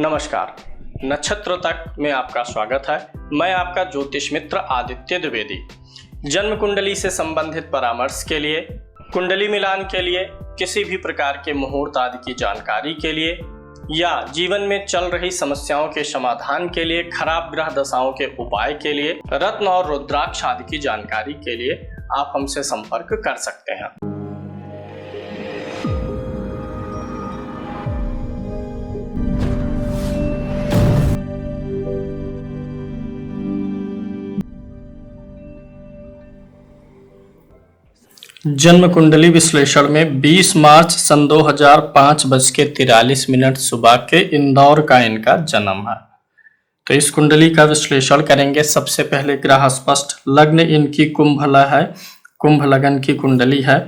नमस्कार। नक्षत्र तक में आपका स्वागत है। मैं आपका ज्योतिष मित्र आदित्य द्विवेदी। जन्म कुंडली से संबंधित परामर्श के लिए, कुंडली मिलान के लिए, किसी भी प्रकार के मुहूर्त आदि की जानकारी के लिए या जीवन में चल रही समस्याओं के समाधान के लिए, खराब ग्रह दशाओं के उपाय के लिए, रत्न और रुद्राक्ष आदि की जानकारी के लिए आप हमसे संपर्क कर सकते हैं। जन्म कुंडली विश्लेषण में 20 मार्च सन 2005 बज के 43 सुबह के इंदौर का इनका जन्म है। तो इस कुंडली का विश्लेषण करेंगे। सबसे पहले ग्रह स्पष्ट, लग्न इनकी कुंभ है, कुंभ लगन की कुंडली है।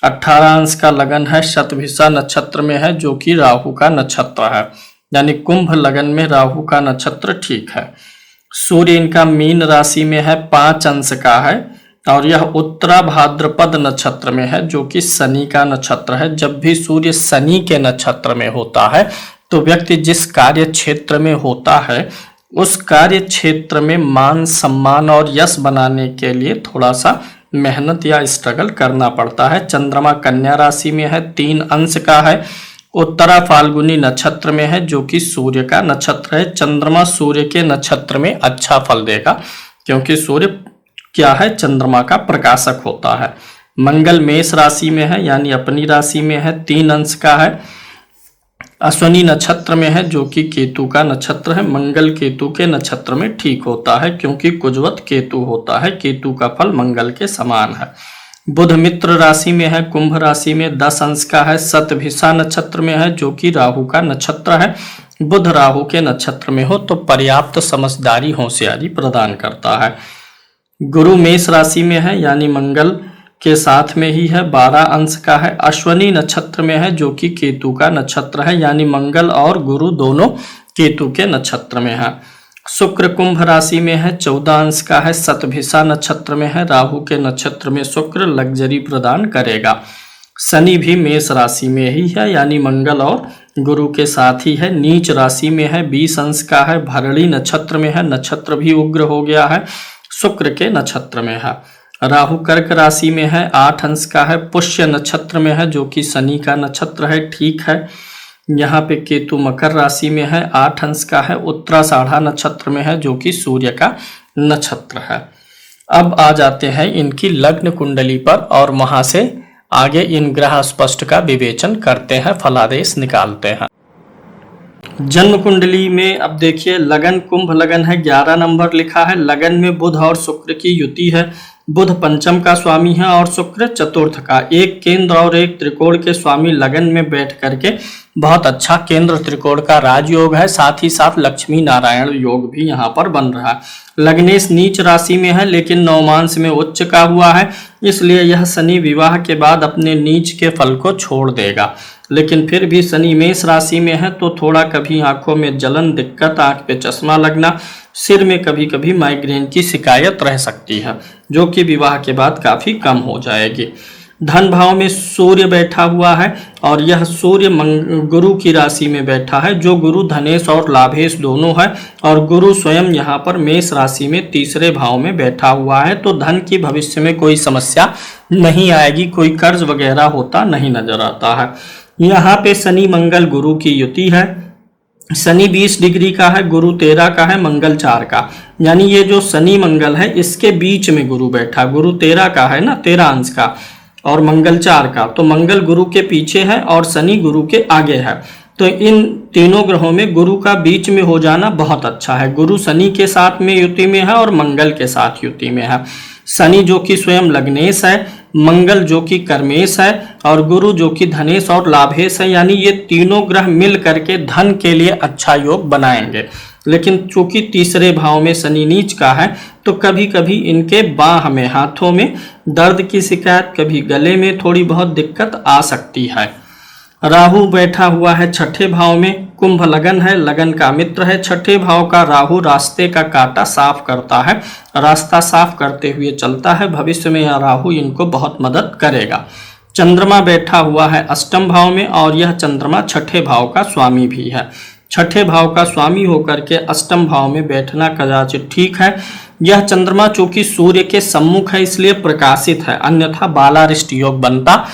18 अंश का लगन है, शतभिषा नक्षत्र में है जो कि राहु का नक्षत्र है, यानी कुंभ लगन में राहु का नक्षत्र ठीक है। सूर्य इनका मीन राशि में है, 5 अंश का है और यह उत्तरा भाद्रपद नक्षत्र में है जो कि शनि का नक्षत्र है। जब भी सूर्य शनि के नक्षत्र में होता है तो व्यक्ति जिस कार्य क्षेत्र में होता है उस कार्य क्षेत्र में मान सम्मान और यश बनाने के लिए थोड़ा सा मेहनत या स्ट्रगल करना पड़ता है। चंद्रमा कन्या राशि में है, 3 अंश का है, उत्तरा फाल्गुनी नक्षत्र में है जो कि सूर्य का नक्षत्र है। चंद्रमा सूर्य के नक्षत्र में अच्छा फल देगा क्योंकि सूर्य क्या है, चंद्रमा का प्रकाशक होता है। मंगल मेष राशि में है यानी अपनी राशि में है, 3 अंश का है, अश्विनी नक्षत्र में है जो कि केतु का नक्षत्र है। मंगल केतु के नक्षत्र में ठीक होता है क्योंकि कुजवत केतु होता है, केतु का फल मंगल के समान है। बुध मित्र राशि में है, कुंभ राशि में 10 अंश का है, शतभिषा नक्षत्र में है जो कि राहु का नक्षत्र है। बुध राहु के नक्षत्र में हो तो पर्याप्त समझदारी होशियारी प्रदान करता है। गुरु मेष राशि में है यानी मंगल के साथ में ही है, 12 अंश का है, अश्विनी नक्षत्र में है जो कि केतु का नक्षत्र है, यानी मंगल और गुरु दोनों केतु के नक्षत्र में है। शुक्र कुंभ राशि में है, 14 अंश का है, शतभिषा नक्षत्र में है, राहु के नक्षत्र में शुक्र लग्जरी प्रदान करेगा। शनि भी मेष राशि में ही है यानी मंगल और गुरु के साथ ही है, नीच राशि में है, 20 अंश का है, भरणी नक्षत्र में है, नक्षत्र भी उग्र हो गया है, शुक्र के नक्षत्र में है। राहु कर्क राशि में है, 8 अंश का है, पुष्य नक्षत्र में है जो कि शनि का नक्षत्र है, ठीक है। यहाँ पे केतु मकर राशि में है, 8 अंश का है, उत्तराषाढ़ा नक्षत्र में है जो कि सूर्य का नक्षत्र है। अब आ जाते हैं इनकी लग्न कुंडली पर और वहां से आगे इन ग्रह स्पष्ट का विवेचन करते हैं, फलादेश निकालते हैं। जन्म कुंडली में अब देखिए, लगन कुंभ लगन है, 11 नंबर लिखा है। लगन में बुध और शुक्र की युति है। बुध पंचम का स्वामी है और शुक्र चतुर्थ का। एक केंद्र और एक त्रिकोण के स्वामी लगन में बैठ करके बहुत अच्छा केंद्र त्रिकोण का राजयोग है, साथ ही साथ लक्ष्मी नारायण योग भी यहाँ पर बन रहा है। लग्नेश नीच राशि में है लेकिन नवमांश में उच्च का हुआ है, इसलिए यह शनि विवाह के बाद अपने नीच के फल को छोड़ देगा। लेकिन फिर भी शनि मेष राशि में है तो थोड़ा कभी आंखों में जलन, दिक्कत, आंख पे चश्मा लगना, सिर में कभी कभी माइग्रेन की शिकायत रह सकती है जो कि विवाह के बाद काफी कम हो जाएगी। धन भाव में सूर्य बैठा हुआ है और यह सूर्य गुरु की राशि में बैठा है जो गुरु धनेश और लाभेश दोनों है, और गुरु स्वयं यहाँ पर मेष राशि में तीसरे भाव में बैठा हुआ है तो धन की भविष्य में कोई समस्या नहीं आएगी, कोई कर्ज वगैरह होता नहीं नजर आता है। यहाँ पे शनि मंगल गुरु की युति है। शनि 20 डिग्री का है, गुरु 13 का है, मंगल 4 का, यानी ये जो शनि मंगल है इसके बीच में गुरु बैठा। गुरु 13 का है ना, 13 अंश का, और मंगल 4 का, तो मंगल गुरु के पीछे है और शनि गुरु के आगे है। तो इन तीनों ग्रहों में गुरु का बीच में हो जाना बहुत अच्छा है। गुरु शनि के साथ में युति में है और मंगल के साथ युति में है। शनि जो कि स्वयं लग्नेश है, मंगल जो कि कर्मेश है और गुरु जो कि धनेश और लाभेश है, यानी ये तीनों ग्रह मिल करके धन के लिए अच्छा योग बनाएंगे। लेकिन चूंकि तीसरे भाव में शनि नीच का है तो कभी कभी इनके बाह में, हाथों में दर्द की शिकायत, कभी गले में थोड़ी बहुत दिक्कत आ सकती है। राहु बैठा हुआ है 6ठे भाव में, कुंभ लगन है, लगन का मित्र है। 6ठे भाव का राहु रास्ते का कांटा साफ करता है, रास्ता साफ करते हुए चलता है। भविष्य में यह राहु इनको बहुत मदद करेगा। चंद्रमा बैठा हुआ है 8वें भाव में और यह चंद्रमा 6ठे भाव का स्वामी भी है। छठे भाव का स्वामी होकर के अष्टम भाव में बैठना कदाचित ठीक है। यह चंद्रमा चूंकि सूर्य के सम्मुख है इसलिए प्रकाशित है, अन्यथा बालारिष्ट योग बनता।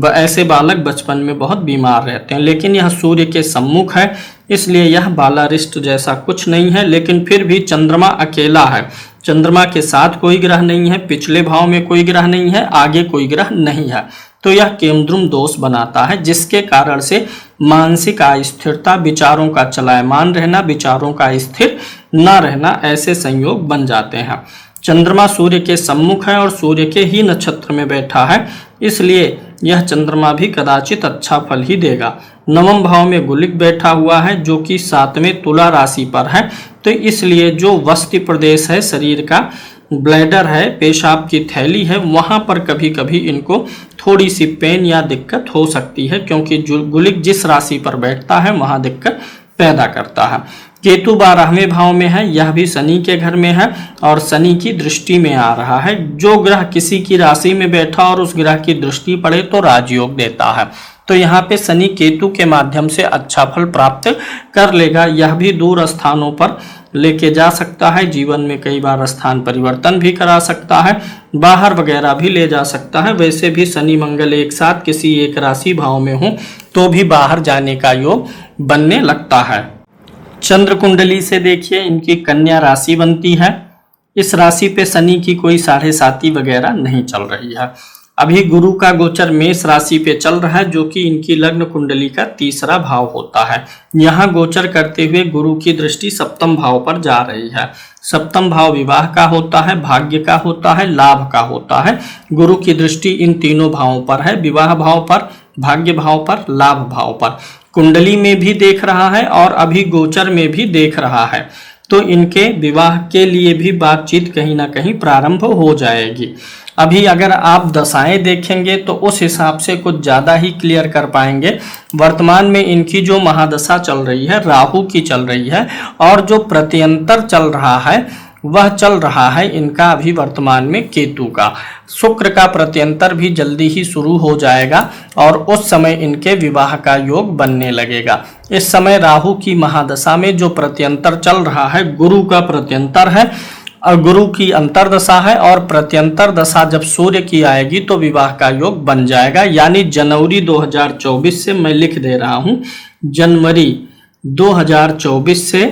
ऐसे बालक बचपन में बहुत बीमार रहते हैं, लेकिन यह सूर्य के सम्मुख है इसलिए यह बालारिष्ट जैसा कुछ नहीं है। लेकिन फिर भी चंद्रमा अकेला है, चंद्रमा के साथ कोई ग्रह नहीं है, पिछले भाव में कोई ग्रह नहीं है, आगे कोई ग्रह नहीं है, तो यह केमद्रुम दोष बनाता है, जिसके कारण से मानसिक अस्थिरता, विचारों का चलायमान रहना, विचारों का स्थिर न रहना, ऐसे संयोग बन जाते हैं। चंद्रमा सूर्य के सम्मुख है और सूर्य के ही नक्षत्र में बैठा है, इसलिए यह चंद्रमा भी कदाचित अच्छा फल ही देगा। नवम भाव में गुलिक बैठा हुआ है जो कि 7वें तुला राशि पर है, तो इसलिए जो वस्ति प्रदेश है शरीर का, ब्लैडर है, पेशाब की थैली है, वहां पर कभी कभी इनको थोड़ी सी पेन या दिक्कत हो सकती है, क्योंकि जो गुलिक जिस राशि पर बैठता है वहां दिक्कत पैदा करता है। केतु 12वें भाव में है, यह भी शनि के घर में है और शनि की दृष्टि में आ रहा है। जो ग्रह किसी की राशि में बैठा और उस ग्रह की दृष्टि पड़े तो राजयोग देता है, तो यहाँ पे शनि केतु के माध्यम से अच्छा फल प्राप्त कर लेगा। यह भी दूर स्थानों पर लेके जा सकता है, जीवन में कई बार स्थान परिवर्तन भी करा सकता है, बाहर वगैरह भी ले जा सकता है। वैसे भी शनि मंगल एक साथ किसी एक राशि भाव में हो तो भी बाहर जाने का योग बनने लगता है। चंद्र कुंडली से देखिए, इनकी कन्या राशि बनती है। इस राशि पे शनि की कोई 7.5 वगैरह नहीं चल रही है। अभी गुरु का गोचर मेष राशि पे चल रहा है, जो कि इनकी लग्न कुंडली का 3रा भाव होता है। यहाँ गोचर करते हुए गुरु की दृष्टि सप्तम भाव पर जा रही है। सप्तम भाव विवाह का होता है, भाग्य का होता है, लाभ का होता है। गुरु की दृष्टि इन तीनों भावों पर है, विवाह भाव पर, भाग्य भाव पर, लाभ भाव पर। कुंडली में भी देख रहा है और अभी गोचर में भी देख रहा है, तो इनके विवाह के लिए भी बातचीत कहीं ना कहीं प्रारंभ हो जाएगी। अभी अगर आप दशाएं देखेंगे तो उस हिसाब से कुछ ज़्यादा ही क्लियर कर पाएंगे। वर्तमान में इनकी जो महादशा चल रही है राहु की चल रही है, और जो प्रत्यंतर चल रहा है वह चल रहा है इनका अभी वर्तमान में केतु का। शुक्र का प्रत्यंतर भी जल्दी ही शुरू हो जाएगा और उस समय इनके विवाह का योग बनने लगेगा। इस समय राहु की महादशा में जो प्रत्यंतर चल रहा है गुरु का प्रत्यंतर है और गुरु की अंतरदशा है, और प्रत्यंतर दशा जब सूर्य की आएगी तो विवाह का योग बन जाएगा। यानी जनवरी 2024 से, मैं लिख दे रहा हूं, जनवरी 2024 से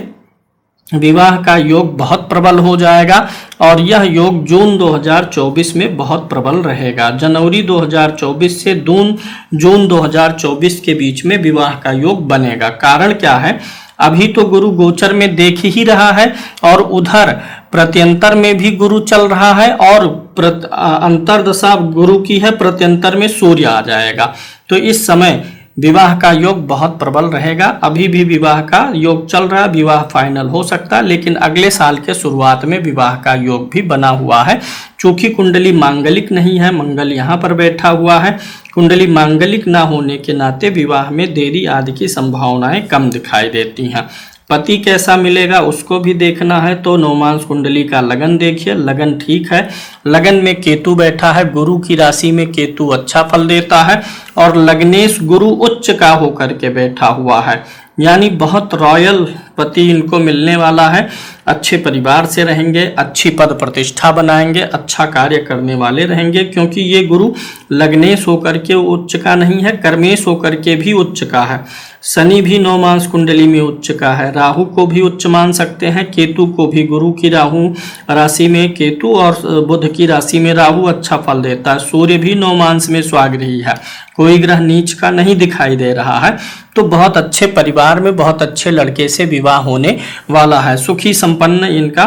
विवाह का योग बहुत प्रबल हो जाएगा और यह योग जून 2024 में बहुत प्रबल रहेगा। जनवरी 2024 से जून 2024 के बीच में विवाह का योग बनेगा। कारण क्या है, अभी तो गुरु गोचर में देख ही रहा है और उधर प्रत्यंतर में भी गुरु चल रहा है और अंतरदशा गुरु की है, प्रत्यंतर में सूर्य आ जाएगा। तो इस समय विवाह का योग बहुत प्रबल रहेगा। अभी भी विवाह का योग चल रहा है, विवाह फाइनल हो सकता है, लेकिन अगले साल के शुरुआत में विवाह का योग भी बना हुआ है। चूंकि कुंडली मांगलिक नहीं है, मंगल यहाँ पर बैठा हुआ है, कुंडली मांगलिक ना होने के नाते विवाह में देरी आदि की संभावनाएं कम दिखाई देती हैं। पति कैसा मिलेगा उसको भी देखना है, तो नवमांश कुंडली का लगन देखिए, लगन ठीक है। लगन में केतु बैठा है, गुरु की राशि में केतु अच्छा फल देता है और लग्नेश गुरु उच्च का होकर के बैठा हुआ है, यानी बहुत रॉयल पति इनको मिलने वाला है। अच्छे परिवार से रहेंगे, अच्छी पद प्रतिष्ठा बनाएंगे, अच्छा कार्य करने वाले रहेंगे, क्योंकि ये गुरु लग्नेश होकर के उच्च का नहीं है, कर्मेश होकर के भी उच्च का है। शनि भी नवमांश कुंडली में उच्च का है, राहु को भी उच्च मान सकते हैं, केतु को भी। गुरु की राहु राशि में केतु और बुध की राशि में राहु अच्छा फल देता है। सूर्य भी नवमांश में स्वाग्रही है, कोई ग्रह नीच का नहीं दिखाई दे रहा है। तो बहुत अच्छे परिवार में बहुत अच्छे लड़के से विवाह होने वाला है। सुखी संपन्न इनका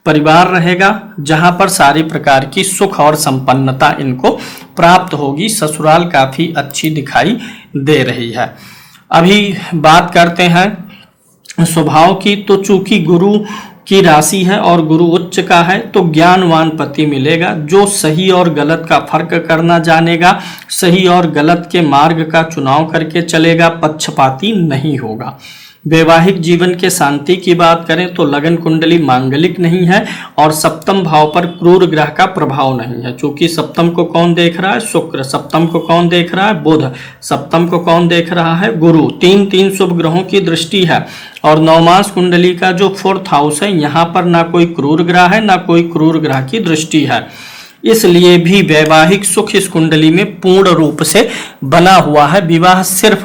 परिवार रहेगा, जहां पर सारी प्रकार की सुख और संपन्नता इनको प्राप्त होगी। ससुराल काफी अच्छी दिखाई दे रही है। अभी बात करते हैं स्वभाव की, तो चूंकि गुरु की राशि है और गुरु उच्च का है, तो ज्ञानवान पति मिलेगा जो सही और गलत का फर्क करना जानेगा, सही और गलत के मार्ग का चुनाव करके चलेगा, पक्षपाती नहीं होगा। वैवाहिक जीवन के शांति की बात करें तो लगन कुंडली मांगलिक नहीं है और सप्तम भाव पर क्रूर ग्रह का प्रभाव नहीं है। क्योंकि सप्तम को कौन देख रहा है? शुक्र। सप्तम को कौन देख रहा है? बुध। सप्तम को कौन देख रहा है? गुरु। तीन तीन शुभ ग्रहों की दृष्टि है। और नवमास कुंडली का जो 4th हाउस है, यहाँ पर ना कोई क्रूर ग्रह है ना कोई क्रूर ग्रह की दृष्टि है। इसलिए भी वैवाहिक सुख इस कुंडली में पूर्ण रूप से बना हुआ है। विवाह सिर्फ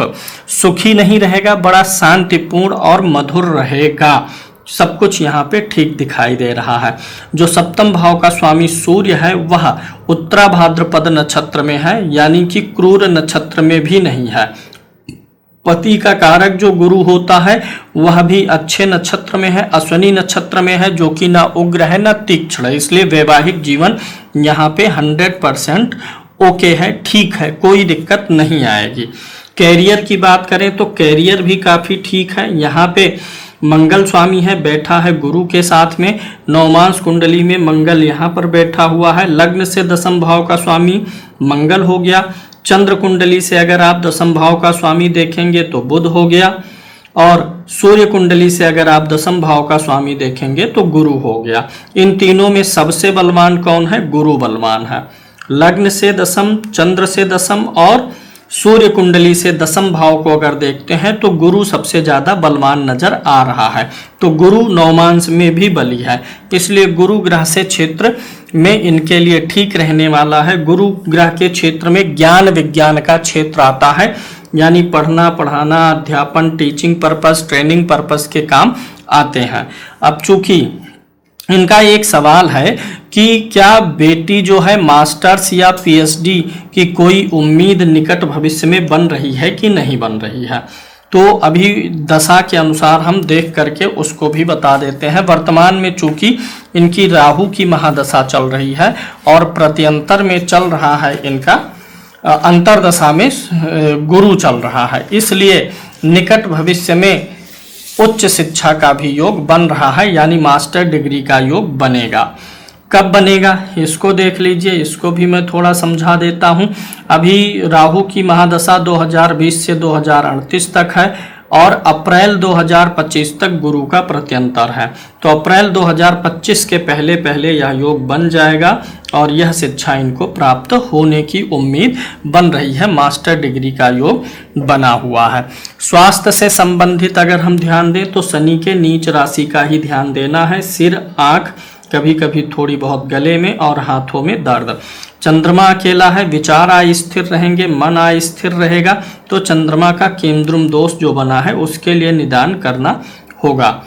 सुखी नहीं रहेगा, बड़ा शांतिपूर्ण और मधुर रहेगा। सब कुछ यहाँ पे ठीक दिखाई दे रहा है। जो सप्तम भाव का स्वामी सूर्य है वह उत्तरा भाद्रपद नक्षत्र में है, यानी कि क्रूर नक्षत्र में भी नहीं है। पति का कारक जो गुरु होता है वह भी अच्छे नक्षत्र में है, अश्विनी नक्षत्र में है, जो कि ना उग्र है ना तीक्ष्ण है। इसलिए वैवाहिक जीवन यहाँ पे 100% ओके है, ठीक है, कोई दिक्कत नहीं आएगी। कैरियर की बात करें तो कैरियर भी काफी ठीक है। यहाँ पे मंगल स्वामी है, बैठा है गुरु के साथ में। नवमांश कुंडली में मंगल यहाँ पर बैठा हुआ है। लग्न से दशम भाव का स्वामी मंगल हो गया। चंद्र कुंडली से अगर आप दशम भाव का स्वामी देखेंगे तो बुध हो गया। और सूर्य कुंडली से अगर आप दशम भाव का स्वामी देखेंगे तो गुरु हो गया। इन तीनों में सबसे बलवान कौन है? गुरु बलवान है। लग्न से दशम, चंद्र से दशम और सूर्य कुंडली से दशम भाव को अगर देखते हैं तो गुरु सबसे ज्यादा बलवान नजर आ रहा है। तो गुरु नवमांश में भी बली है, इसलिए गुरु ग्रह से क्षेत्र में इनके लिए ठीक रहने वाला है। गुरु ग्रह के क्षेत्र में ज्ञान विज्ञान का क्षेत्र आता है, यानी पढ़ना पढ़ाना, अध्यापन, टीचिंग पर्पस, ट्रेनिंग पर्पस के काम आते हैं। अब चूंकि इनका एक सवाल है कि क्या बेटी जो है मास्टर्स या पीएचडी की कोई उम्मीद निकट भविष्य में बन रही है कि नहीं बन रही है? तो अभी दशा के अनुसार हम देख करके उसको भी बता देते हैं। वर्तमान में चूंकि इनकी राहु की महादशा चल रही है और प्रत्यंतर में चल रहा है इनका अंतरदशा में गुरु चल रहा है, इसलिए निकट भविष्य में उच्च शिक्षा का भी योग बन रहा है, यानी मास्टर डिग्री का योग बनेगा। कब बनेगा इसको देख लीजिए, इसको भी मैं थोड़ा समझा देता हूं। अभी राहु की महादशा 2020 से 2038 तक है और अप्रैल 2025 तक गुरु का प्रत्यंतर है। तो अप्रैल 2025 के पहले पहले यह योग बन जाएगा और यह शिक्षा इनको प्राप्त होने की उम्मीद बन रही है। मास्टर डिग्री का योग बना हुआ है। स्वास्थ्य से संबंधित अगर हम ध्यान दें तो शनि के नीच राशि का ही ध्यान देना है। सिर, आँख, कभी कभी थोड़ी बहुत गले में और हाथों में दर्द। चंद्रमा अकेला है, विचार अस्थिर रहेंगे, मन अस्थिर रहेगा। तो चंद्रमा का केंद्रुम दोष जो बना है उसके लिए निदान करना होगा।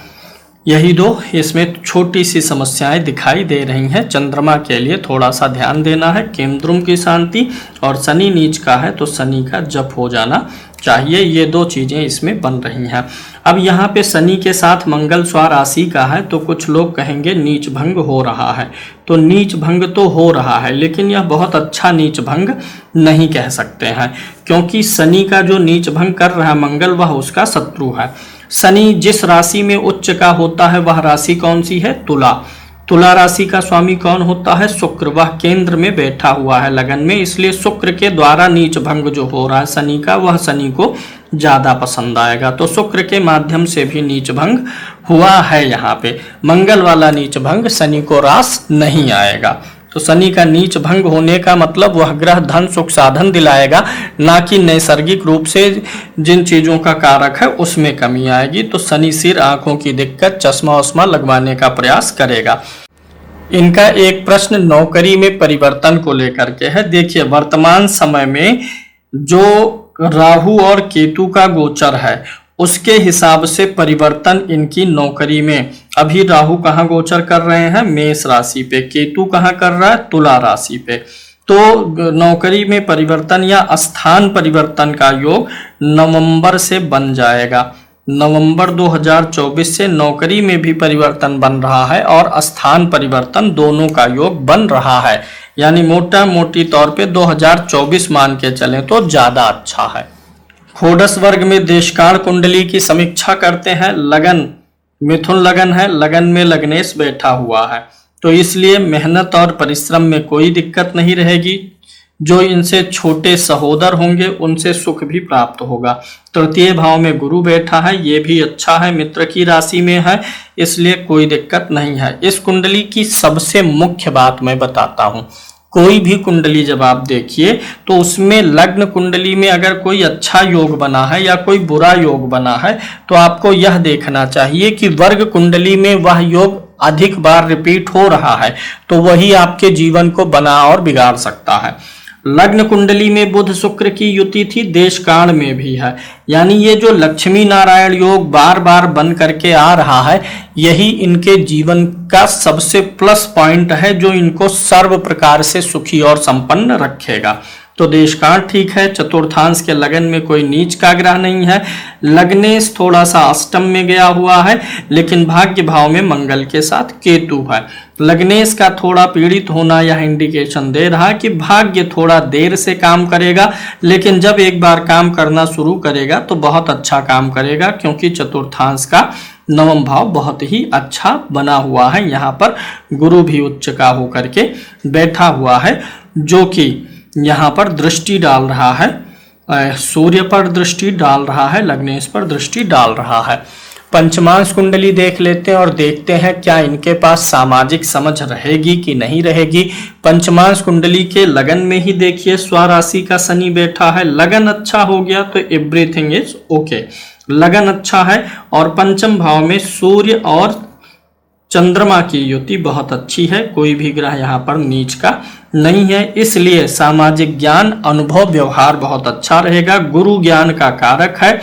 यही दो इसमें छोटी सी समस्याएं दिखाई दे रही हैं। चंद्रमा के लिए थोड़ा सा ध्यान देना है, केंद्रुम की शांति, और शनि नीच का है तो शनि का जप हो जाना चाहिए। ये दो चीजें इसमें बन रही हैं। अब यहाँ पे शनि के साथ मंगल स्वराशि का है तो कुछ लोग कहेंगे नीच भंग हो रहा है। तो नीच भंग तो हो रहा है, लेकिन यह बहुत अच्छा नीच भंग नहीं कह सकते हैं, क्योंकि शनि का जो नीच भंग कर रहा है मंगल, वह उसका शत्रु है। शनि जिस राशि में उच्च का होता है वह राशि कौन सी है? तुला। तुला राशि का स्वामी कौन होता है? शुक्र। वह केंद्र में बैठा हुआ है लगन में, इसलिए शुक्र के द्वारा नीच भंग जो हो रहा है शनि का, वह शनि को ज्यादा पसंद आएगा। तो शुक्र के माध्यम से भी नीच भंग हुआ है। यहाँ पे मंगल वाला नीच भंग शनि को रास नहीं आएगा। तो शनि का नीच भंग होने का मतलब वह ग्रह धन सुख साधन दिलाएगा, ना कि नैसर्गिक रूप से जिन चीजों का कारक है उसमें कमी आएगी। तो शनि सिर, आंखों की दिक्कत, चश्मा वश्मा लगवाने का प्रयास करेगा। इनका एक प्रश्न नौकरी में परिवर्तन को लेकर के है। देखिए, वर्तमान समय में जो राहु और केतु का गोचर है उसके हिसाब से परिवर्तन इनकी नौकरी में, अभी राहु कहाँ गोचर कर रहे हैं? मेष राशि पे। केतु कहाँ कर रहा है? तुला राशि पे। तो नौकरी में परिवर्तन या स्थान परिवर्तन का योग नवंबर से बन जाएगा। नवंबर 2024 से नौकरी में भी परिवर्तन बन रहा है और स्थान परिवर्तन, दोनों का योग बन रहा है। यानी मोटा मोटी तौर पे 2024 मान के चलें तो ज्यादा अच्छा है। षोडश वर्ग में देशकाल कुंडली की समीक्षा करते हैं। लगन मिथुन लगन है, लगन में लग्नेश बैठा हुआ है, तो इसलिए मेहनत और परिश्रम में कोई दिक्कत नहीं रहेगी। जो इनसे छोटे सहोदर होंगे उनसे सुख भी प्राप्त होगा। तृतीय भाव में गुरु बैठा है, ये भी अच्छा है, मित्र की राशि में है, इसलिए कोई दिक्कत नहीं है। इस कुंडली की सबसे मुख्य बात मैं बताता हूँ। कोई भी कुंडली जब आप देखिए तो उसमें लग्न कुंडली में अगर कोई अच्छा योग बना है या कोई बुरा योग बना है तो आपको यह देखना चाहिए कि वर्ग कुंडली में वह योग अधिक बार रिपीट हो रहा है तो वही आपके जीवन को बना और बिगाड़ सकता है। लग्न कुंडली में बुध शुक्र की युति थी, देश काल में भी है, यानी ये जो लक्ष्मी नारायण योग बार बार बन करके आ रहा है यही इनके जीवन का सबसे प्लस पॉइंट है जो इनको सर्व प्रकार से सुखी और संपन्न रखेगा। तो देशकाल ठीक है, चतुर्थांश के लगन में कोई नीच का ग्रह नहीं है, लग्नेश थोड़ा सा अष्टम में गया हुआ है लेकिन भाग्य भाव में मंगल के साथ केतु है। लग्नेश का थोड़ा पीड़ित होना यह इंडिकेशन दे रहा है कि भाग्य थोड़ा देर से काम करेगा, लेकिन जब एक बार काम करना शुरू करेगा तो बहुत अच्छा काम करेगा, क्योंकि चतुर्थांश का नवम भाव बहुत ही अच्छा बना हुआ है। यहाँ पर गुरु भी उच्च का होकर के बैठा हुआ है, जो कि यहाँ पर दृष्टि डाल रहा है, सूर्य पर दृष्टि डाल रहा है, लग्नेश पर दृष्टि डाल रहा है। पंचमांश कुंडली देख लेते हैं और देखते हैं क्या इनके पास सामाजिक समझ रहेगी कि नहीं रहेगी। पंचमांश कुंडली के लगन में ही देखिए स्वराशि का शनि बैठा है, लगन अच्छा हो गया तो एवरीथिंग इज ओके, लगन अच्छा है और पंचम भाव में सूर्य और चंद्रमा की युति बहुत अच्छी है, कोई भी ग्रह यहाँ पर नीच का नहीं है, इसलिए सामाजिक ज्ञान अनुभव व्यवहार बहुत अच्छा रहेगा। गुरु ज्ञान का कारक है,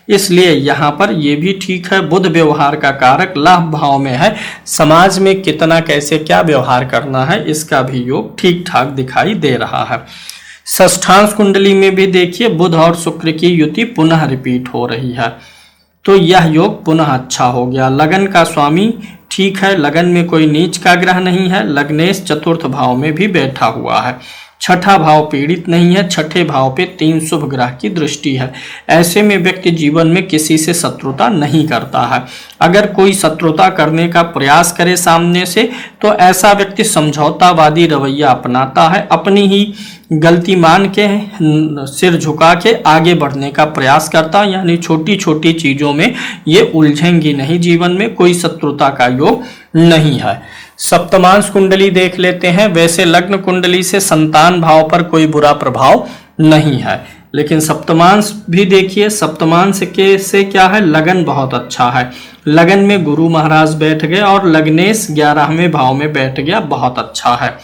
इसलिए यहाँ पर ये भी ठीक है। बुध व्यवहार का कारक लाभ भाव में है, समाज में कितना कैसे क्या व्यवहार करना है इसका भी योग ठीक ठाक दिखाई दे रहा है। षष्ठांश कुंडली में भी देखिए बुध और शुक्र की युति पुनः रिपीट हो रही है, तो यह योग पुनः अच्छा हो गया। लगन का स्वामी ठीक है, लगन में कोई नीच का ग्रह नहीं है, लग्नेश चतुर्थ भाव में भी बैठा हुआ है, छठा भाव पीड़ित नहीं है, छठे भाव पे 3 शुभ ग्रह की दृष्टि है। ऐसे में व्यक्ति जीवन में किसी से शत्रुता नहीं करता है। अगर कोई शत्रुता करने का प्रयास करे सामने से तो ऐसा व्यक्ति समझौतावादी रवैया अपनाता है, अपनी ही गलती मान के सिर झुका के आगे बढ़ने का प्रयास करता है, यानी छोटी छोटी चीजों में ये उलझेंगी नहीं, जीवन में कोई शत्रुता का योग नहीं है। सप्तमांश कुंडली देख लेते हैं। वैसे लग्न कुंडली से संतान भाव पर कोई बुरा प्रभाव नहीं है, लेकिन सप्तमांश भी देखिए, सप्तमांश के से क्या है, लगन बहुत अच्छा है, लगन में गुरु महाराज बैठ गए और लग्नेश 11वें भाव में बैठ गया, बहुत अच्छा है।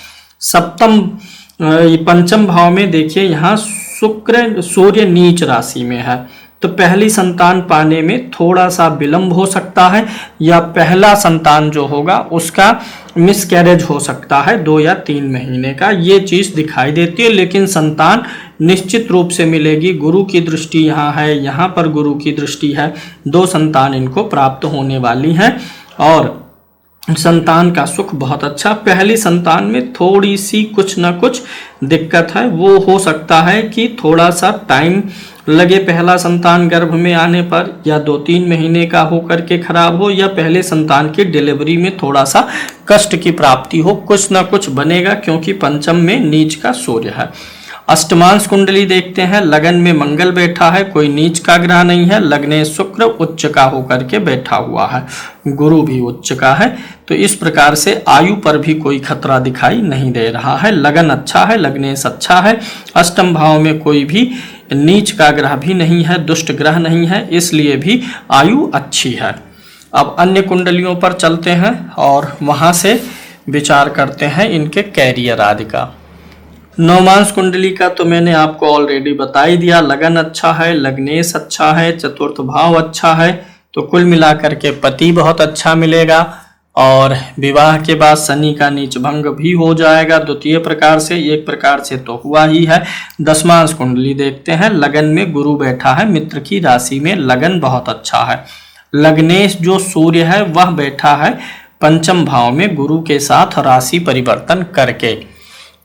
पंचम भाव में देखिए यहाँ शुक्र सूर्य नीच राशि में है, तो पहली संतान पाने में थोड़ा सा विलंब हो सकता है, या पहला संतान जो होगा उसका मिसकैरेज हो सकता है 2 या 3 महीने का, ये चीज दिखाई देती है, लेकिन संतान निश्चित रूप से मिलेगी। गुरु की दृष्टि यहाँ है, यहाँ पर गुरु की दृष्टि है, 2 संतान इनको प्राप्त होने वाली है और संतान का सुख बहुत अच्छा। पहली संतान में थोड़ी सी कुछ ना कुछ दिक्कत है, वो हो सकता है कि थोड़ा सा टाइम लगे पहला संतान गर्भ में आने पर, या 2-3 महीने का हो करके खराब हो, या पहले संतान की डिलीवरी में थोड़ा सा कष्ट की प्राप्ति हो, कुछ ना कुछ बनेगा, क्योंकि पंचम में नीच का सूर्य है। अष्टमांश कुंडली देखते हैं। लगन में मंगल बैठा है, कोई नीच का ग्रह नहीं है, लगने शुक्र उच्च का होकर के बैठा हुआ है, गुरु भी उच्च का है, तो इस प्रकार से आयु पर भी कोई खतरा दिखाई नहीं दे रहा है। लगन अच्छा है, लग्नेश अच्छा है, अष्टम भाव में कोई भी नीच का ग्रह भी नहीं है, दुष्ट ग्रह नहीं है, इसलिए भी आयु अच्छी है। अब अन्य कुंडलियों पर चलते हैं और वहां से विचार करते हैं इनके कैरियर आदि का। नवमांश कुंडली का तो मैंने आपको ऑलरेडी बता ही दिया, लगन अच्छा है, लग्नेश अच्छा है, चतुर्थ भाव अच्छा है, तो कुल मिलाकर के पति बहुत अच्छा मिलेगा और विवाह के बाद शनि का नीच भंग भी हो जाएगा द्वितीय प्रकार से, एक प्रकार से तो हुआ ही है। दसमांश कुंडली देखते हैं। लगन में गुरु बैठा है, मित्र की राशि में, लगन बहुत अच्छा है। लग्नेश जो सूर्य है वह बैठा है पंचम भाव में गुरु के साथ राशि परिवर्तन करके,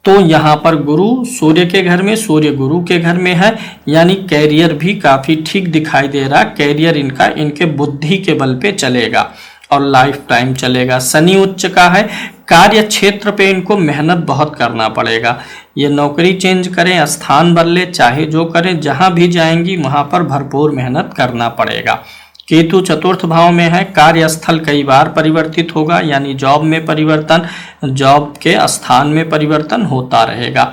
तो यहाँ पर गुरु सूर्य के घर में, सूर्य गुरु के घर में है, यानी कैरियर भी काफी ठीक दिखाई दे रहा। कैरियर इनका इनके बुद्धि के बल पे चलेगा, और लाइफ टाइम चलेगा। शनि उच्च का है, कार्य क्षेत्र पे इनको मेहनत बहुत करना पड़ेगा। ये नौकरी चेंज करें, स्थान बदले, चाहे जो करें, जहां भी जाएंगी वहां पर भरपूर मेहनत करना पड़ेगा। केतु चतुर्थ भाव में है, कार्यस्थल कई बार परिवर्तित होगा, यानी जॉब में परिवर्तन, जॉब के स्थान में परिवर्तन होता रहेगा।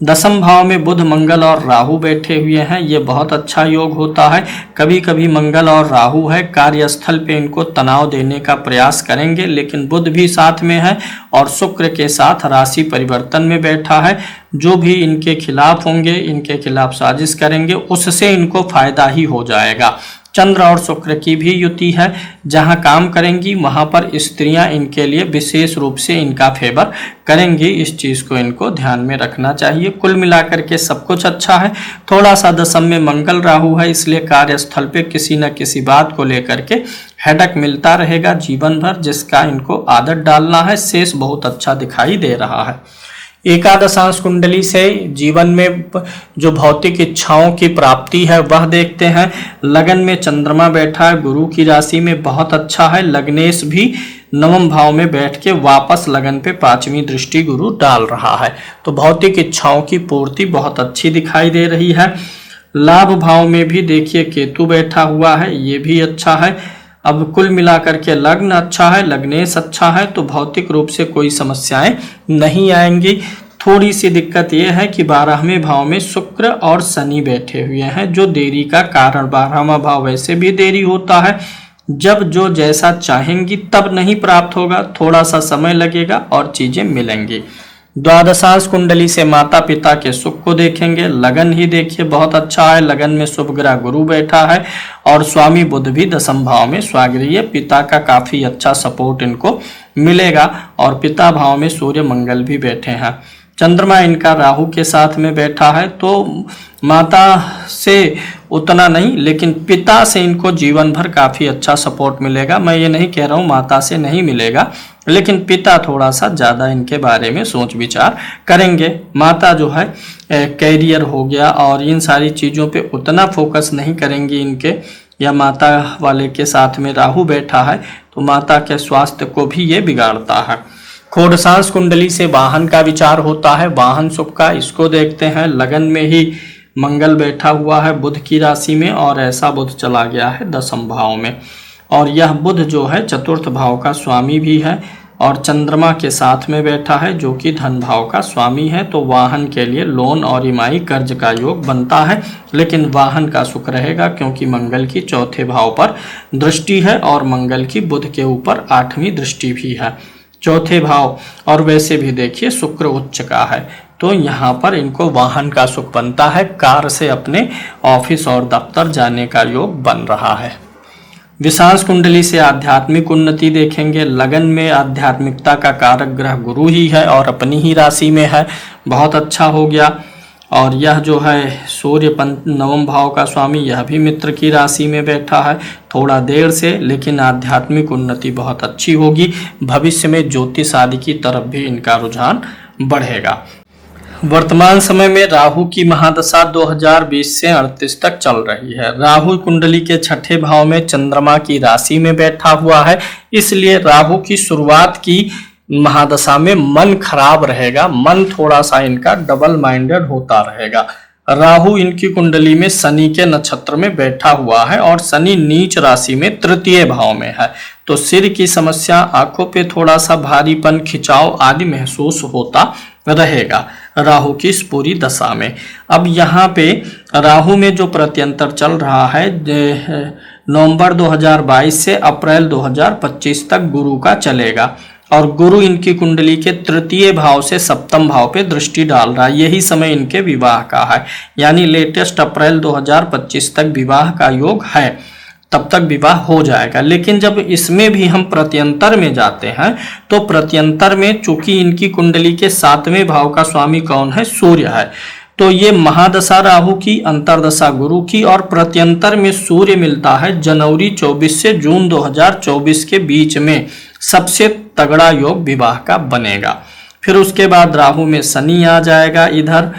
दसम भाव में बुध मंगल और राहु बैठे हुए हैं, ये बहुत अच्छा योग होता है। कभी कभी मंगल और राहु है, कार्यस्थल पे इनको तनाव देने का प्रयास करेंगे, लेकिन बुध भी साथ में है और शुक्र के साथ राशि परिवर्तन में बैठा है। जो भी इनके खिलाफ होंगे, इनके खिलाफ साजिश करेंगे, उससे इनको फायदा ही हो जाएगा। चंद्र और शुक्र की भी युति है, जहां काम करेंगी वहां पर स्त्रियां इनके लिए विशेष रूप से इनका फेवर करेंगी। इस चीज को इनको ध्यान में रखना चाहिए। कुल मिलाकर के सब कुछ अच्छा है। थोड़ा सा दशम में मंगल राहु है, इसलिए कार्यस्थल पे किसी न किसी बात को लेकर के हेडक मिलता रहेगा जीवन भर, जिसका इनको आदत डालना है। शेष बहुत अच्छा दिखाई दे रहा है। एकादशांश कुंडली से जीवन में जो भौतिक इच्छाओं की प्राप्ति है वह देखते हैं। लगन में चंद्रमा बैठा है, गुरु की राशि में, बहुत अच्छा है। लग्नेश भी नवम भाव में बैठ के वापस लगन पे पांचवी दृष्टि गुरु डाल रहा है, तो भौतिक इच्छाओं की पूर्ति बहुत अच्छी दिखाई दे रही है। लाभ भाव में भी देखिए केतु बैठा हुआ है, ये भी अच्छा है। अब कुल मिलाकर के लग्न अच्छा है, लग्नेश अच्छा है, तो भौतिक रूप से कोई समस्याएं नहीं आएंगी। थोड़ी सी दिक्कत यह है कि 12वें भाव में शुक्र और शनि बैठे हुए हैं, जो देरी का कारण। 12वां भाव वैसे भी देरी होता है, जब जो जैसा चाहेंगी तब नहीं प्राप्त होगा, थोड़ा सा समय लगेगा और चीजें मिलेंगी। द्वादशांश कुंडली से माता पिता के सुख को देखेंगे। लगन ही देखिए बहुत अच्छा है, लगन में शुभ ग्रह गुरु बैठा है और स्वामी बुध भी दशम भाव में स्वागृह, पिता का काफी अच्छा सपोर्ट इनको मिलेगा। और पिता भाव में सूर्य मंगल भी बैठे हैं। चंद्रमा इनका राहु के साथ में बैठा है, तो माता से उतना नहीं, लेकिन पिता से इनको जीवन भर काफी अच्छा सपोर्ट मिलेगा। मैं ये नहीं कह रहा हूँ माता से नहीं मिलेगा, लेकिन पिता थोड़ा सा ज़्यादा इनके बारे में सोच विचार करेंगे। माता जो है कैरियर हो गया और इन सारी चीज़ों पे उतना फोकस नहीं करेंगी इनके, या माता वाले के साथ में राहु बैठा है तो माता के स्वास्थ्य को भी ये बिगाड़ता है। खोडसांश कुंडली से वाहन का विचार होता है, वाहन सुख का, इसको देखते हैं। लगन में ही मंगल बैठा हुआ है बुध की राशि में, और ऐसा बुध चला गया है दशम भाव में, और यह बुध जो है चतुर्थ भाव का स्वामी भी है और चंद्रमा के साथ में बैठा है जो कि धन भाव का स्वामी है। तो वाहन के लिए लोन और ईएमआई कर्ज का योग बनता है, लेकिन वाहन का सुख रहेगा क्योंकि मंगल की चौथे भाव पर दृष्टि है और मंगल की बुध के ऊपर 8वीं दृष्टि भी है चौथे भाव। और वैसे भी देखिए शुक्र उच्च का है, तो यहाँ पर इनको वाहन का सुख बनता है। कार से अपने ऑफिस और दफ्तर जाने का योग बन रहा है। विषांश कुंडली से आध्यात्मिक उन्नति देखेंगे। लगन में आध्यात्मिकता का कारक ग्रह गुरु ही है और अपनी ही राशि में है, बहुत अच्छा हो गया। और यह जो है सूर्य नवम भाव का स्वामी, यह भी मित्र की राशि में बैठा है, थोड़ा देर से, लेकिन आध्यात्मिक उन्नति बहुत अच्छी होगी। भविष्य में ज्योतिष आदि की तरफ भी इनका रुझान बढ़ेगा। वर्तमान समय में राहु की महादशा 2020 से 38 तक चल रही है। राहु कुंडली के छठे भाव में चंद्रमा की राशि में बैठा हुआ है, इसलिए राहु की शुरुआत की महादशा में मन खराब रहेगा, मन थोड़ा सा इनका डबल माइंडेड होता रहेगा। राहु इनकी कुंडली में शनि के नक्षत्र में बैठा हुआ है और शनि नीच राशि में तृतीय भाव में है, तो सिर की समस्या, आंखों पे थोड़ा सा भारीपन, खिंचाव आदि महसूस होता रहेगा राहु की इस पूरी दशा में। अब यहाँ पे राहु में जो प्रत्यंतर चल रहा है नवंबर 2022 से अप्रैल 2025 तक गुरु का चलेगा, और गुरु इनकी कुंडली के तृतीय भाव से सप्तम भाव पे दृष्टि डाल रहा है। यही समय इनके विवाह का है, यानी लेटेस्ट अप्रैल 2025 तक विवाह का योग है, तब तक विवाह हो जाएगा। लेकिन जब इसमें भी हम प्रत्यंतर में जाते हैं तो प्रत्यंतर में चूंकि इनकी कुंडली के 7वें भाव का स्वामी कौन है, सूर्य है, तो ये महादशा राहु की, अंतरदशा गुरु की, और प्रत्यंतर में सूर्य मिलता है जनवरी 24 से जून 2024 के बीच में सबसे तगड़ा योग विवाह का बनेगा। फिर उसके बाद राहु में शनि आ जाएगा इधर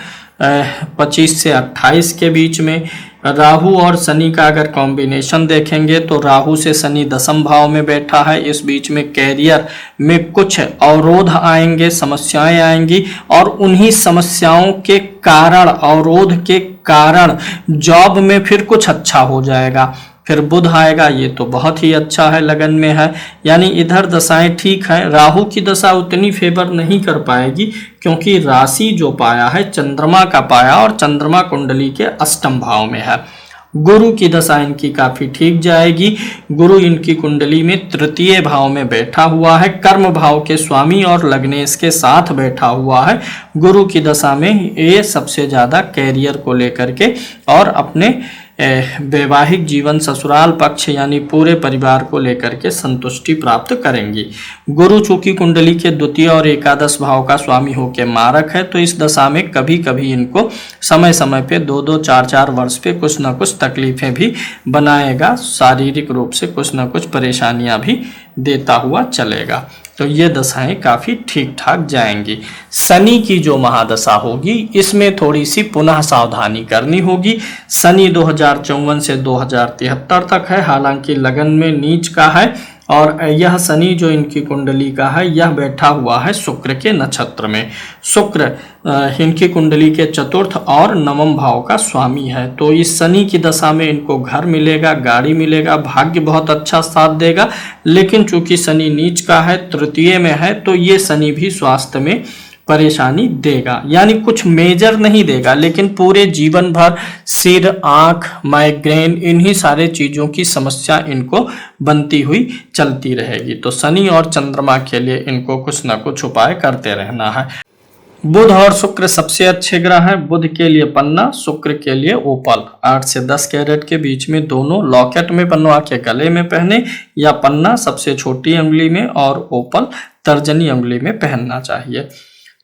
25 से 28 के बीच में, राहु और शनि का अगर कॉम्बिनेशन देखेंगे तो राहु से शनि दसम भाव में बैठा है। इस बीच में कैरियर में कुछ अवरोध आएंगे, समस्याएं आएंगी और उन्हीं समस्याओं के कारण, अवरोध के कारण जॉब में फिर कुछ अच्छा हो जाएगा। फिर बुध आएगा, ये तो बहुत ही अच्छा है, लगन में है, यानी इधर दशाएं ठीक है। राहु की दशा उतनी फेवर नहीं कर पाएगी क्योंकि राशि जो पाया है चंद्रमा का पाया और चंद्रमा कुंडली के अष्टम भाव में है। गुरु की दशा इनकी काफी ठीक जाएगी। गुरु इनकी कुंडली में तृतीय भाव में बैठा हुआ है, कर्म भाव के स्वामी और लग्नेश के साथ बैठा हुआ है। गुरु की दशा में ये सबसे ज्यादा कैरियर को लेकर के और अपने वैवाहिक जीवन, ससुराल पक्ष यानी पूरे परिवार को लेकर के संतुष्टि प्राप्त करेंगी। गुरु चूंकि कुंडली के द्वितीय और एकादश भाव का स्वामी होकर मारक है, तो इस दशा में कभी कभी इनको समय समय पे 2-2, 4-4 वर्ष पे कुछ ना कुछ तकलीफें भी बनाएगा, शारीरिक रूप से कुछ ना कुछ परेशानियां भी देता हुआ चलेगा। तो ये दशाएं काफी ठीक ठाक जाएंगी। शनि की जो महादशा होगी इसमें थोड़ी सी पुनः सावधानी करनी होगी। शनि 2054 से 2073 तक है, हालांकि लगन में नीच का है और यह शनि जो इनकी कुंडली का है यह बैठा हुआ है शुक्र के नक्षत्र में। शुक्र इनकी कुंडली के चतुर्थ और नवम भाव का स्वामी है। तो इस शनि की दशा में इनको घर मिलेगा, गाड़ी मिलेगा, भाग्य बहुत अच्छा साथ देगा। लेकिन चूंकि शनि नीच का है, तृतीय में है, तो ये शनि भी स्वास्थ्य में परेशानी देगा, यानी कुछ मेजर नहीं देगा लेकिन पूरे जीवन भर सिर, आंख, माइग्रेन, इन्हीं सारे चीजों की समस्या इनको बनती हुई चलती रहेगी। तो शनि और चंद्रमा के लिए इनको कुछ ना कुछ उपाय करते रहना है। बुध और शुक्र सबसे अच्छे ग्रह हैं। बुध के लिए पन्ना, शुक्र के लिए ओपल 8 से 10 कैरेट के बीच में दोनों लॉकेट में बनवा के गले में पहने, या पन्ना सबसे छोटी अंगुली में और ओपल तर्जनी अंगुली में पहनना चाहिए।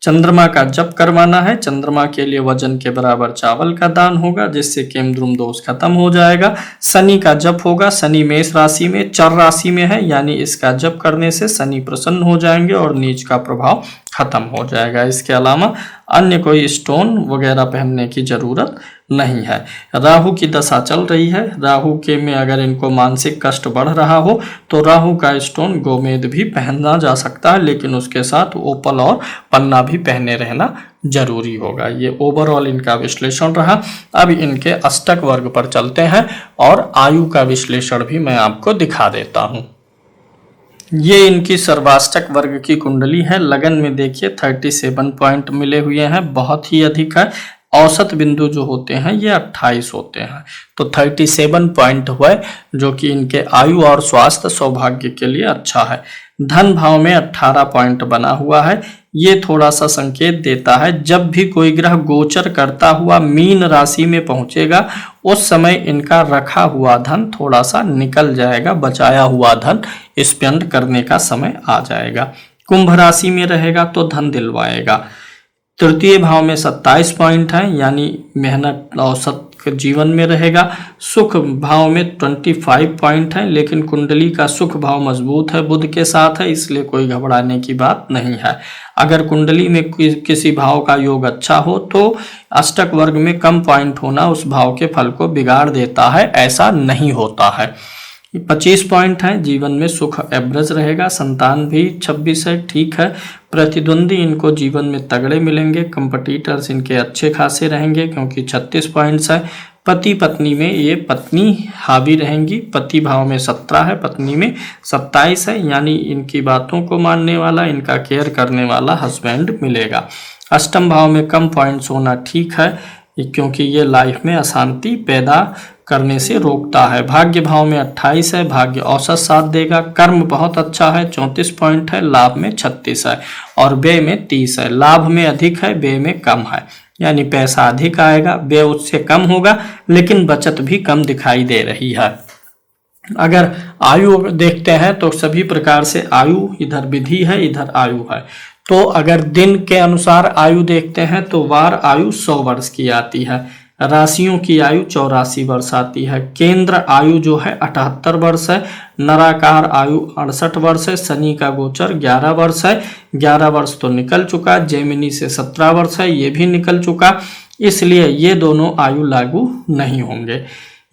चंद्रमा का जप करवाना है। चंद्रमा के लिए वजन के बराबर चावल का दान होगा, जिससे केमद्रुम दोष खत्म हो जाएगा। शनि का जप होगा। शनि मेष राशि में, चर राशि में है, यानी इसका जप करने से शनि प्रसन्न हो जाएंगे और नीच का प्रभाव खत्म हो जाएगा। इसके अलावा अन्य कोई स्टोन वगैरह पहनने की जरूरत नहीं है। राहु की दशा चल रही है। राहु के में अगर इनको मानसिक कष्ट बढ़ रहा हो तो राहु का स्टोन गोमेद भी पहनना जा सकता है, लेकिन उसके साथ ओपल और पन्ना भी पहने रहना जरूरी होगा। ये ओवरऑल इनका विश्लेषण रहा। अब इनके अष्टक वर्ग पर चलते हैं और आयु का विश्लेषण भी मैं आपको दिखा देता हूं। ये इनकी सर्वाष्टक वर्ग की कुंडली है। लगन में देखिए 37 पॉइंट मिले हुए हैं, बहुत ही अधिक है। औसत बिंदु जो होते हैं ये 28 होते हैं, तो 37 पॉइंट हुए, जो कि इनके आयु और स्वास्थ्य सौभाग्य के लिए अच्छा है। धन भाव में 18 पॉइंट बना हुआ है। ये थोड़ा सा संकेत देता है जब भी कोई ग्रह गोचर करता हुआ मीन राशि में पहुंचेगा उस समय इनका रखा हुआ धन थोड़ा सा निकल जाएगा, बचाया हुआ धन स्पेंड करने का समय आ जाएगा। कुंभ राशि में रहेगा तो धन दिलवाएगा। तृतीय भाव में 27 पॉइंट है, यानी मेहनत औसत जीवन में रहेगा। सुख भाव में 25 पॉइंट है, लेकिन कुंडली का सुख भाव मजबूत है, बुध के साथ है, इसलिए कोई घबराने की बात नहीं है। अगर कुंडली में किसी भाव का योग अच्छा हो तो अष्टक वर्ग में कम पॉइंट होना उस भाव के फल को बिगाड़ देता है, ऐसा नहीं होता है। 25 पॉइंट है। जीवन में सुख एवरेज रहेगा। संतान भी 26 है, ठीक है। प्रतिद्वंदी इनको जीवन में तगड़े मिलेंगे। कंपटीटर्स इनके अच्छे खासे रहेंगे क्योंकि 36 पॉइंट्स है। पति पत्नी में ये पत्नी हावी रहेंगी। पति भाव में 17 है, पत्नी में 27 है, यानी इनकी बातों को मानने वाला, इनका केयर करने वाला हस्बैंड मिलेगा। अष्टम भाव में कम पॉइंट्स होना ठीक है क्योंकि ये लाइफ में अशांति पैदा करने से रोकता है। भाग्य भाव में 28 है, भाग्य औसत साथ देगा। कर्म बहुत अच्छा है, 34 पॉइंट है। लाभ में 36 है और व्यय में 30 है। लाभ में अधिक है, व्यय में कम है, यानी पैसा अधिक आएगा, व्यय उससे कम होगा, लेकिन बचत भी कम दिखाई दे रही है। अगर आयु देखते हैं तो सभी प्रकार से आयु, इधर विधि है, इधर आयु है। तो अगर दिन के अनुसार आयु देखते हैं तो वार आयु 100 वर्ष की आती है। राशियों की आयु 84 वर्ष आती है। केंद्र आयु जो है 78 वर्ष है। नराकार आयु 68 वर्ष है। शनि का गोचर 11 वर्ष है। 11 वर्ष तो निकल चुका। जेमिनी से 17 वर्ष है, ये भी निकल चुका। इसलिए ये दोनों आयु लागू नहीं होंगे।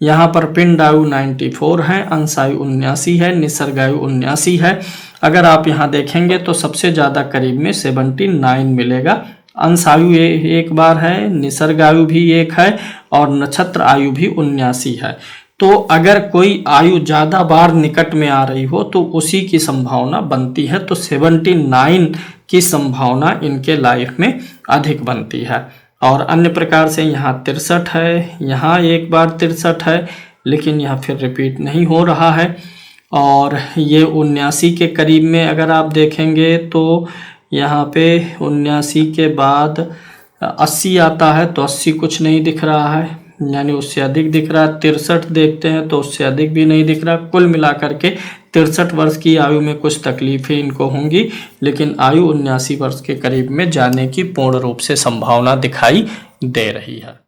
यहाँ पर पिंड आयु 94 है, अंश आयु 79 है, निसर्ग आयु 79 है। अगर आप यहाँ देखेंगे तो सबसे ज़्यादा करीब में 79 मिलेगा। अंश आयु एक बार है, निसर्ग आयु भी एक है और नक्षत्र आयु भी 79 है। तो अगर कोई आयु ज़्यादा बार निकट में आ रही हो तो उसी की संभावना बनती है। तो 79 की संभावना इनके लाइफ में अधिक बनती है। और अन्य प्रकार से यहाँ 63 है, यहाँ एक बार 63 है, लेकिन यहाँ फिर रिपीट नहीं हो रहा है। और ये 79 के करीब में अगर आप देखेंगे तो यहाँ पे 79 के बाद 80 आता है, तो 80 कुछ नहीं दिख रहा है, यानी उससे अधिक दिख रहा है। 63 देखते हैं तो उससे अधिक भी नहीं दिख रहा। कुल मिलाकर के 63 वर्ष की आयु में कुछ तकलीफें इनको होंगी, लेकिन आयु 79 वर्ष के करीब में जाने की पूर्ण रूप से संभावना दिखाई दे रही है।